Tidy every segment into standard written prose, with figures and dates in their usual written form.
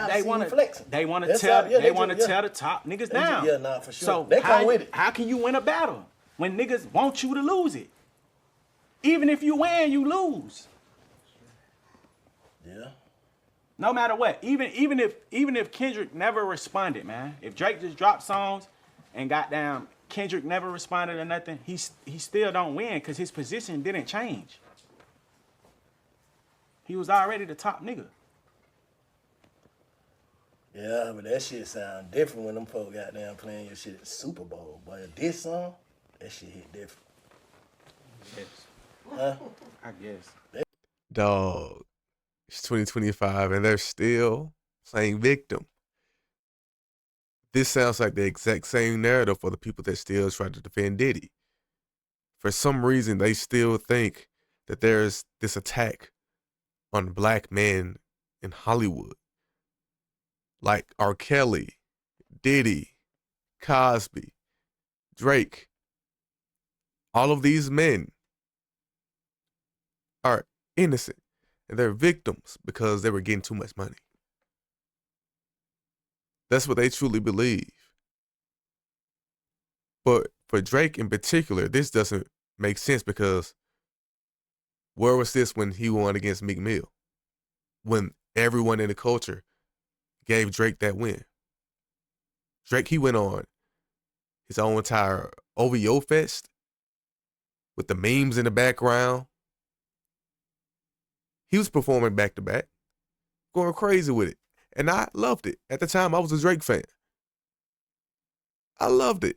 They want to. They want to tell. They want to tell the top niggas down. Yeah, nah, for sure. So they come with it. How can you win a battle when niggas want you to lose it? Even if you win, you lose. Yeah. No matter what. Even if Kendrick never responded, man. If Drake just dropped songs and goddamn Kendrick never responded or nothing, he still don't win because his position didn't change. He was already the top nigga. Yeah, but that shit sound different when them folk got down playing your shit at the Super Bowl. But this song, that shit hit different. Yes. Huh? I guess. Dog, it's 2025 and they're still playing victim. This sounds like the exact same narrative for the people that still try to defend Diddy. For some reason, they still think that there's this attack on black men in Hollywood. Like R. Kelly, Diddy, Cosby, Drake. All of these men are innocent and they're victims because they were getting too much money. That's what they truly believe. But for Drake in particular, this doesn't make sense because where was this when he won against Meek Mill? When everyone in the culture gave Drake that win. Drake, he went on his own entire OVO fest with the memes in the background. He was performing back to back, going crazy with it. And I loved it. At the time, I was a Drake fan. I loved it.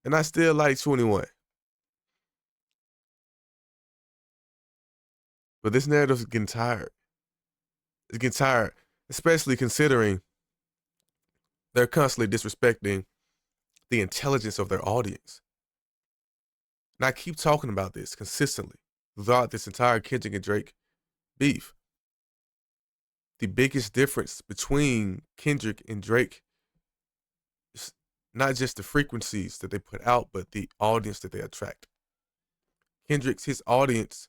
And I still like 21. But this narrative is getting tired. It's getting tired, especially considering they're constantly disrespecting the intelligence of their audience. And I keep talking about this consistently throughout this entire Kendrick and Drake beef. The biggest difference between Kendrick and Drake is not just the frequencies that they put out, but the audience that they attract. Kendrick's, his audience,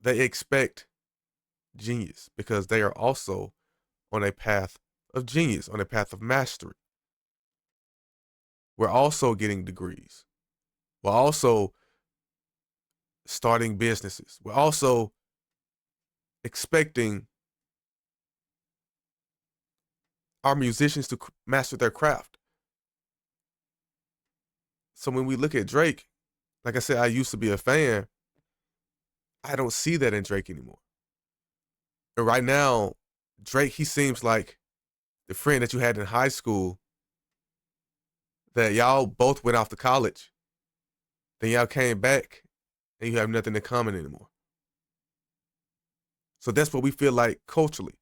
they expect genius because they are also on a path of genius, on a path of mastery. We're also getting degrees. We're also starting businesses. We're also expecting our musicians to master their craft. So when we look at Drake, like I said, I used to be a fan. I don't see that in Drake anymore. And right now, Drake, he seems like the friend that you had in high school that y'all both went off to college. Then y'all came back and you have nothing in common anymore. So that's what we feel like culturally.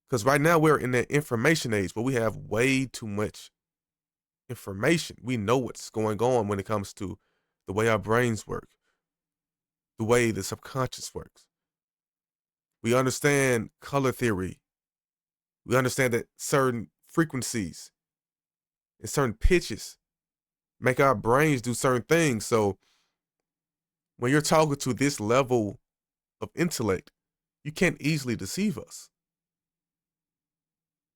Because right now we're in that information age where we have way too much information. We know what's going on when it comes to the way our brains work, the way the subconscious works. We understand color theory. We understand that certain frequencies and certain pitches make our brains do certain things. So when you're talking to this level of intellect, you can't easily deceive us.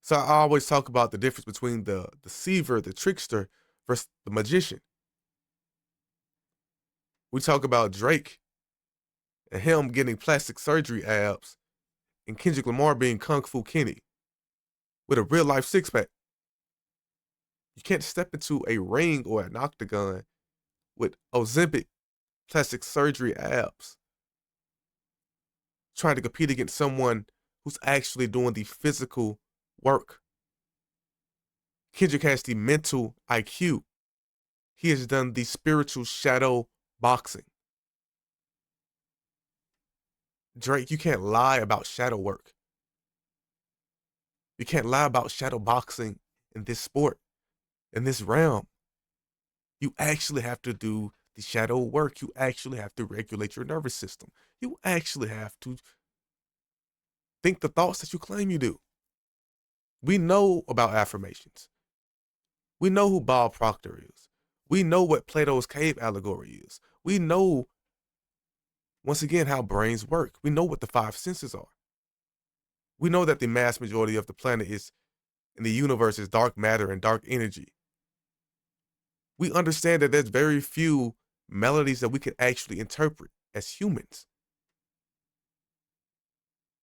So I always talk about the difference between the deceiver, the trickster, versus the magician. We talk about Drake and him getting plastic surgery abs and Kendrick Lamar being Kung Fu Kenny with a real life six pack. You can't step into a ring or an octagon with Ozempic plastic surgery abs trying to compete against someone who's actually doing the physical work. Kendrick has the mental IQ. He has done the spiritual shadow boxing. Drake, you can't lie about shadow work. You can't lie about shadow boxing in this sport, in this realm. You actually have to do the shadow work. You actually have to regulate your nervous system. You actually have to think the thoughts that you claim you do. We know about affirmations. We know who Bob Proctor is. We know what Plato's cave allegory is. We know once again, how brains work. We know what the five senses are. We know that the mass majority of the planet is in the universe is dark matter and dark energy. We understand that there's very few melodies that we can actually interpret as humans.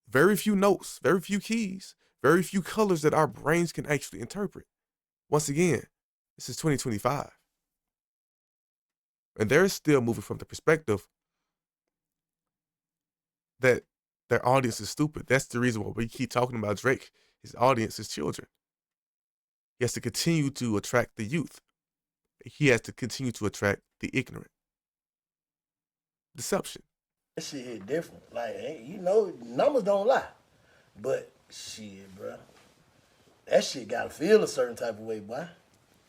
Very few notes, very few keys, very few colors that our brains can actually interpret. Once again, this is 2025. And they're still moving from the perspective that their audience is stupid. That's the reason why we keep talking about Drake. His audience is children. He has to continue to attract the youth. He has to continue to attract the ignorant. Deception. That shit hit different. Like, hey, you know, numbers don't lie. But shit, bro. That shit gotta feel a certain type of way, boy.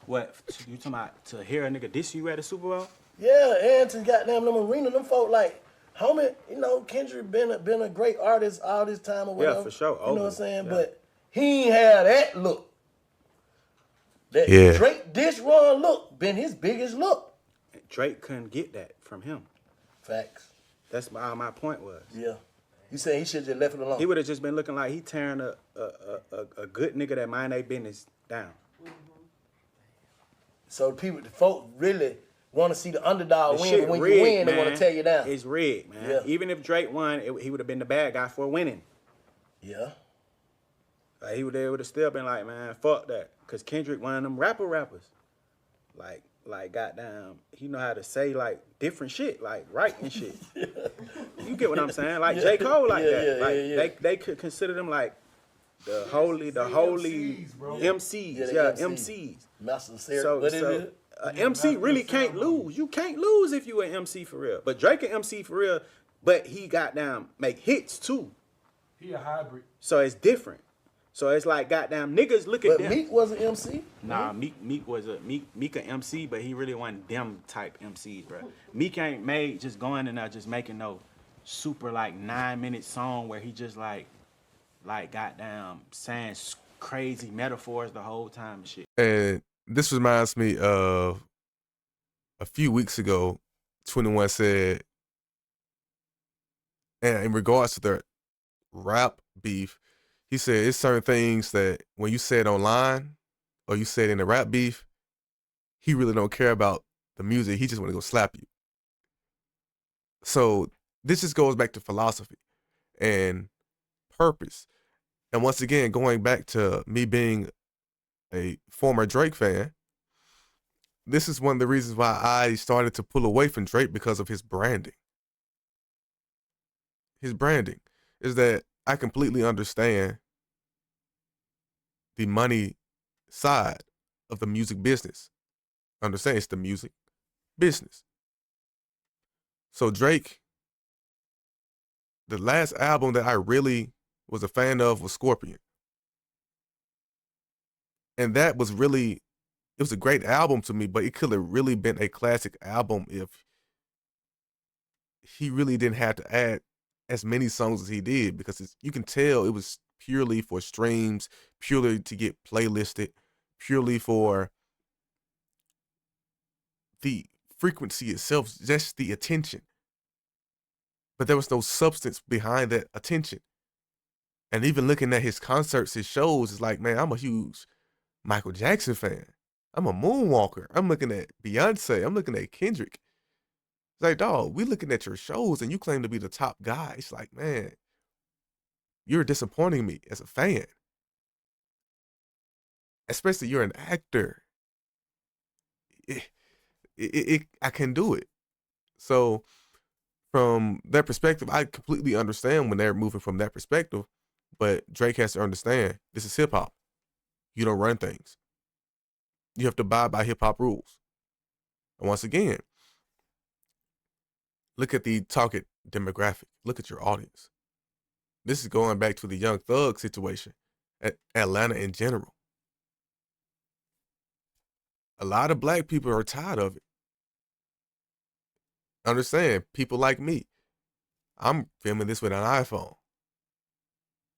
What, you talking about to hear a nigga diss you at a Super Bowl? Yeah, and to goddamn them arena, them folk like, homie, you know, Kendrick been a great artist all this time or whatever. Yeah, for sure. You know what I'm saying? Yeah. But he ain't had that look. That Yeah. Drake diss run look been his biggest look. Drake couldn't get that from him. Facts. That's my point was. Yeah. You saying he should just left it alone? He would have just been looking like he tearing a good nigga that mind their business down. So the folk really want to see the underdog The win, shit but when rigged, you win, they man. want to tear you down. It's rigged, man. Yeah. Even if Drake won, he would have been the bad guy for winning. Yeah. Like, he would have still been like, man, fuck that. Because Kendrick, one of them rappers. Like, goddamn, he know how to say, like, different shit, like, writing shit. You get what I'm saying? Like, J. Cole like that. Like, they could consider them, like, the holy MCs, bro. MCs. Yeah, Yeah, they MCs. Master So, Sarah, what is so it? MC really can't lose. You can't lose if you an MC for real. But Drake an MC for real, but he goddamn make hits too. He a hybrid. So it's different. So it's like goddamn niggas look at But them. Meek was an MC. Nah, Meek was a MC, but he really wasn't them type MCs, bro. Meek ain't made just going in there just making no super like 9-minute song where he just like goddamn saying crazy metaphors the whole time and shit. And this reminds me of a few weeks ago, 21 said, and in regards to their rap beef, he said it's certain things that when you say it online or you say it in the rap beef, he really don't care about the music. He just want to go slap you. So this just goes back to philosophy and purpose. And once again, going back to me being a former Drake fan, this is one of the reasons why I started to pull away from Drake because of his branding. His branding is that I completely understand the money side of the music business. Understand it's the music business. So Drake, the last album that I really was a fan of was Scorpion. And that was really, it was a great album to me, but it could have really been a classic album if he really didn't have to add as many songs as he did, because you can tell it was purely for streams, purely to get playlisted, purely for the frequency itself, just the attention. But there was no substance behind that attention. And even looking at his concerts, his shows, it's like, man, I'm a huge Michael Jackson fan. I'm a moonwalker. I'm looking at Beyonce. I'm looking at Kendrick. It's like, dog, we looking at your shows and you claim to be the top guy. It's like, man, you're disappointing me as a fan. Especially you're an actor. I can do it. So from that perspective, I completely understand when they're moving from that perspective. But Drake has to understand this is hip hop. You don't run things. You have to abide by hip hop rules. And once again, look at the target demographic. Look at your audience. This is going back to the Young Thug situation at Atlanta in general. A lot of black people are tired of it. Understand, people like me, I'm filming this with an iPhone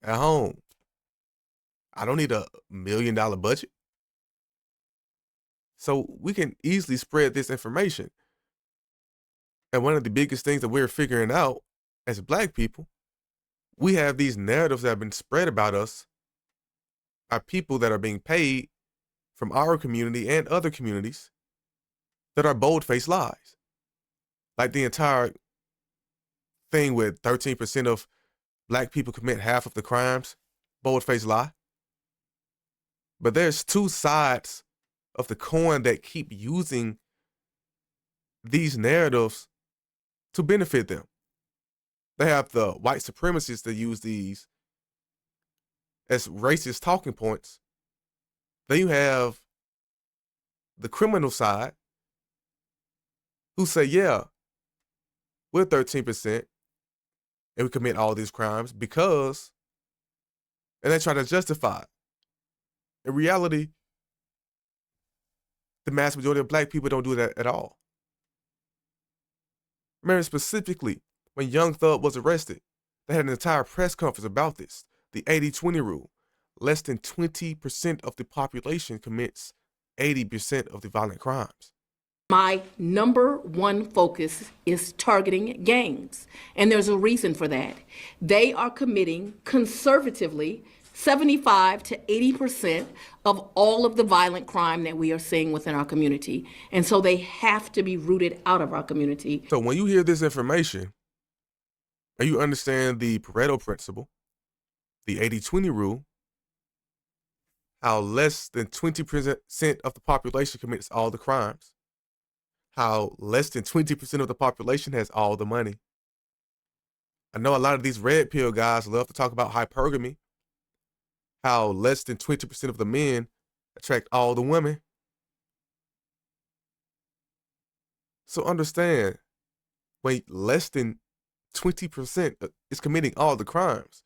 at home. I don't need $1 million budget. So we can easily spread this information. And one of the biggest things that we're figuring out as black people, we have these narratives that have been spread about us by people that are being paid from our community and other communities that are bold-faced lies. Like the entire thing with 13% of black people commit half of the crimes, bold-faced lie. But there's two sides of the coin that keep using these narratives to benefit them. They have the white supremacists that use these as racist talking points. Then you have the criminal side who say, yeah, we're 13% and we commit all these crimes because, and they try to justify it. In reality, the mass majority of black people don't do that at all. Remember specifically when Young Thug was arrested, they had an entire press conference about this, the 80-20 rule. Less than 20% of the population commits 80% of the violent crimes. My number one focus is targeting gangs, and there's a reason for that. They are committing conservatively 75 to 80% of all of the violent crime that we are seeing within our community. And so they have to be rooted out of our community. So when you hear this information and you understand the Pareto principle, the 80-20 rule, how less than 20% of the population commits all the crimes, how less than 20% of the population has all the money. I know a lot of these red pill guys love to talk about hypergamy, how less than 20% of the men attract all the women. So understand, when less than 20% is committing all the crimes,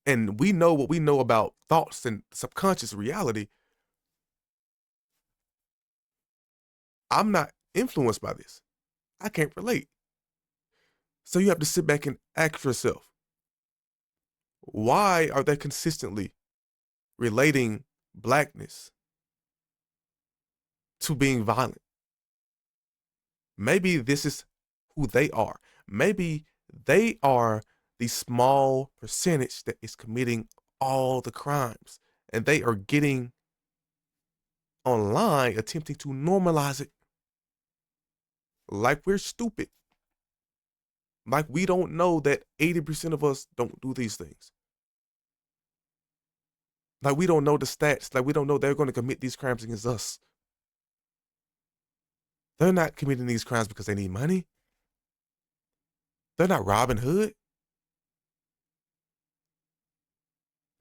and we know what we know about thoughts and subconscious reality, I'm not influenced by this. I can't relate. So you have to sit back and ask yourself, why are they consistently relating blackness to being violent? Maybe this is who they are. Maybe they are the small percentage that is committing all the crimes, and they are getting online attempting to normalize it like we're stupid. Like we don't know that 80% of us don't do these things. Like we don't know the stats. Like we don't know they're going to commit these crimes against us. They're not committing these crimes because they need money. They're not Robin Hood.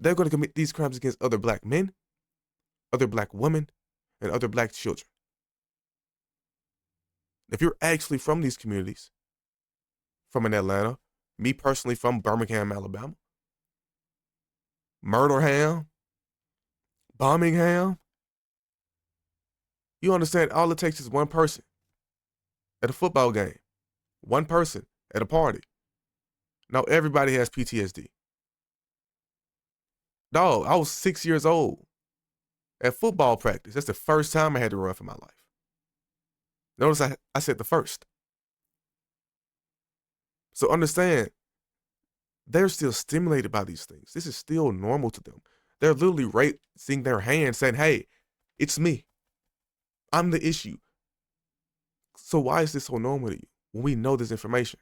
They're going to commit these crimes against other black men, other black women, and other black children. If you're actually from these communities, from in Atlanta, me personally from Birmingham, Alabama, Murderham, Birmingham, you understand all it takes is one person at a football game, one person at a party. Now everybody has PTSD. Dog, I was 6 years old at football practice. That's the first time I had to run for my life. Notice I said the first. So understand, they're still stimulated by these things. This is still normal to them. They're literally raising their hand saying, hey, it's me. I'm the issue. So why is this so normal to you when we know this information?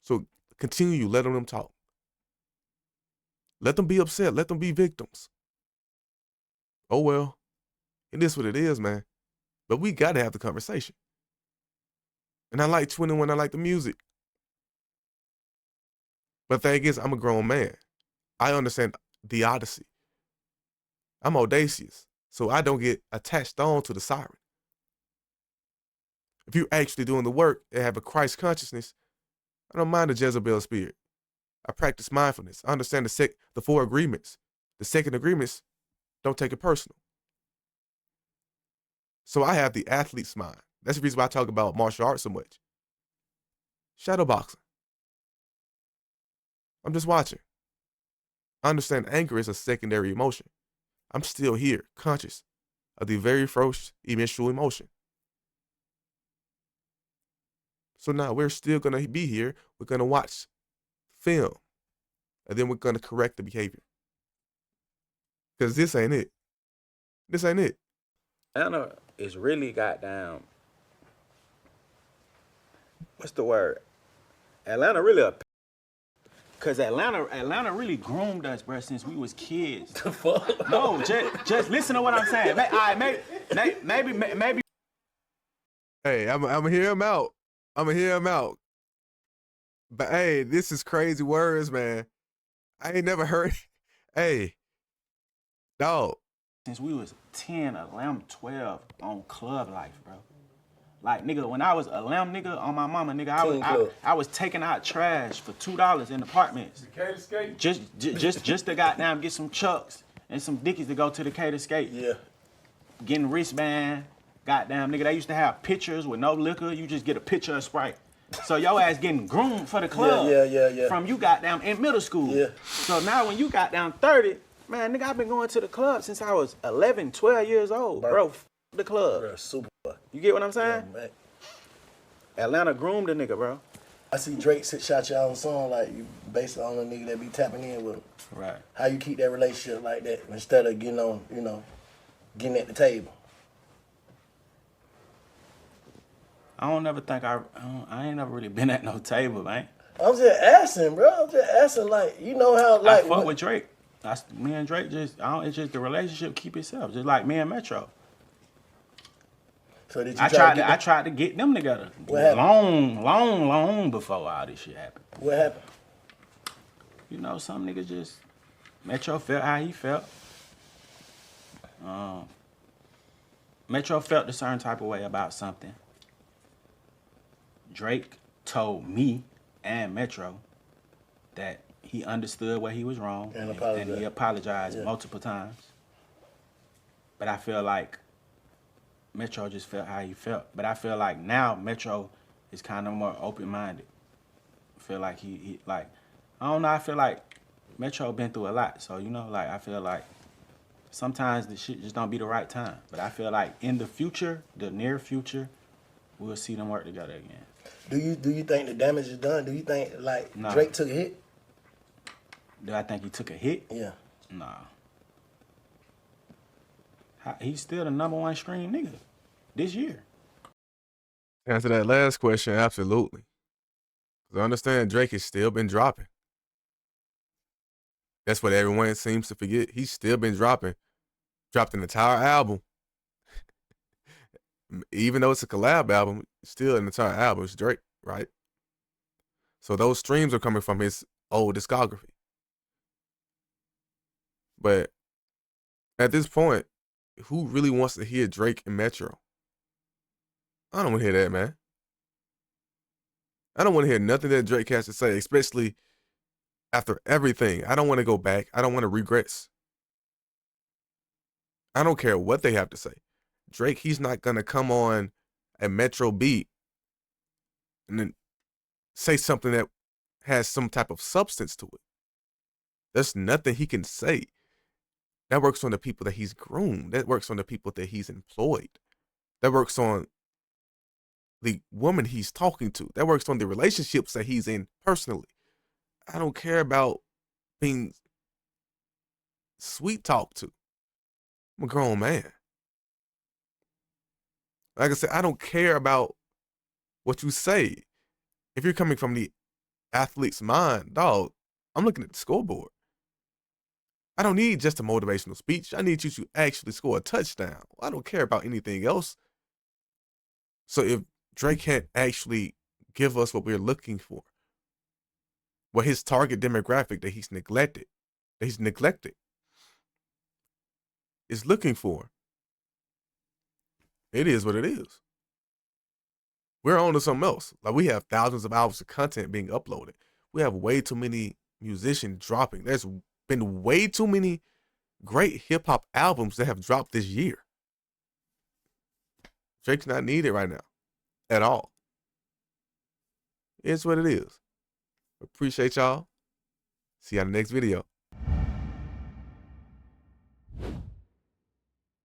So continue letting them talk. Let them be upset. Let them be victims. Oh, well, it is what it is, man. But we got to have the conversation. And I like 21. I like the music. But the thing is, I'm a grown man. I understand the Odyssey. I'm audacious, so I don't get attached on to the siren. If you're actually doing the work and have a Christ consciousness, I don't mind the Jezebel spirit. I practice mindfulness. I understand the 4 agreements. The second agreements, don't take it personal. So I have the athlete's mind. That's the reason why I talk about martial arts so much. Shadow boxing. I'm just watching. I understand anger is a secondary emotion. I'm still here, conscious of the very first initial emotion. So now we're still gonna be here. We're gonna watch film, and then we're gonna correct the behavior. Cause this ain't it. This ain't it. Atlanta is really goddamn. What's the word? Atlanta really a. Cause Atlanta really groomed us, bro, since we was kids. The fuck? No, just listen to what I'm saying. Maybe. Hey, I'm gonna hear him out. I'm gonna hear him out. But hey, this is crazy words, man. I ain't never heard. Hey, dog. Since we was 10, 11, 12 on club life, bro. Like, nigga, when I was a lamb nigga on my mama, nigga, I was taking out trash for $2 in apartments. Decatur skate? Just to goddamn get some chucks and some dickies to go to the Decatur skate. Yeah. Getting wristband, goddamn nigga. They used to have pictures with no liquor. You just get a picture of Sprite. So your ass getting groomed for the club. Yeah. From you goddamn in middle school. Yeah. So now when you got down 30, man, nigga, I've been going to the club since I was 11, 12 years old, bro. The club. Bro, super. You get what I'm saying? Yeah, man. Atlanta groomed a nigga, bro. I see Drake shot y'all on a song like you based on a nigga that be tapping in with him. Right. How you keep that relationship like that instead of getting on, getting at the table? I don't never think I ain't never really been at no table, man. I'm just asking, bro. I'm just asking, like, you know how, like. I fuck with Drake. Me and Drake it's just the relationship keep itself, just like me and Metro. So did you I tried to get them together. What happened? Long before all this shit happened. What happened? You know, some niggas just Metro felt how he felt. Metro felt a certain type of way about something. Drake told me and Metro that he understood where he was wrong and he apologized multiple times. But I feel like Metro just felt how he felt. But I feel like now Metro is kind of more open-minded. I feel like he like, I don't know, I feel like Metro been through a lot. So, like, I feel like sometimes the shit just don't be the right time. But I feel like in the future, the near future, we'll see them work together again. Do you think the damage is done? Do you think, like, Nah. Drake took a hit? Do I think he took a hit? Yeah. Nah. He's still the #1 stream nigga this year. To answer that last question, absolutely. Because I understand Drake has still been dropping. That's what everyone seems to forget. He's still been dropping. Dropped an entire album. Even though it's a collab album, it's still an entire album. It's Drake, right? So those streams are coming from his old discography. But at this point, who really wants to hear Drake and Metro? I don't want to hear that, man. I don't want to hear nothing that Drake has to say, especially after everything. I don't want to go back. I don't want to regress. I don't care what they have to say. Drake, he's not going to come on a Metro beat and then say something that has some type of substance to it. There's nothing he can say. That works on the people that he's groomed. That works on the people that he's employed. That works on the woman he's talking to. That works on the relationships that he's in personally. I don't care about being sweet talked to. I'm a grown man. Like I said, I don't care about what you say. If you're coming from the athlete's mind, dog, I'm looking at the scoreboard. I don't need just a motivational speech. I need you to actually score a touchdown. I don't care about anything else. So if Drake can't actually give us what we're looking for, what his target demographic that he's neglected is looking for, it is what it is. We're on to something else. Like, we have thousands of hours of content being uploaded. We have way too many musicians dropping. There's been way too many great hip-hop albums that have dropped this year. Drake's not needed right now at all. It's what it is. Appreciate y'all. See you on the next video.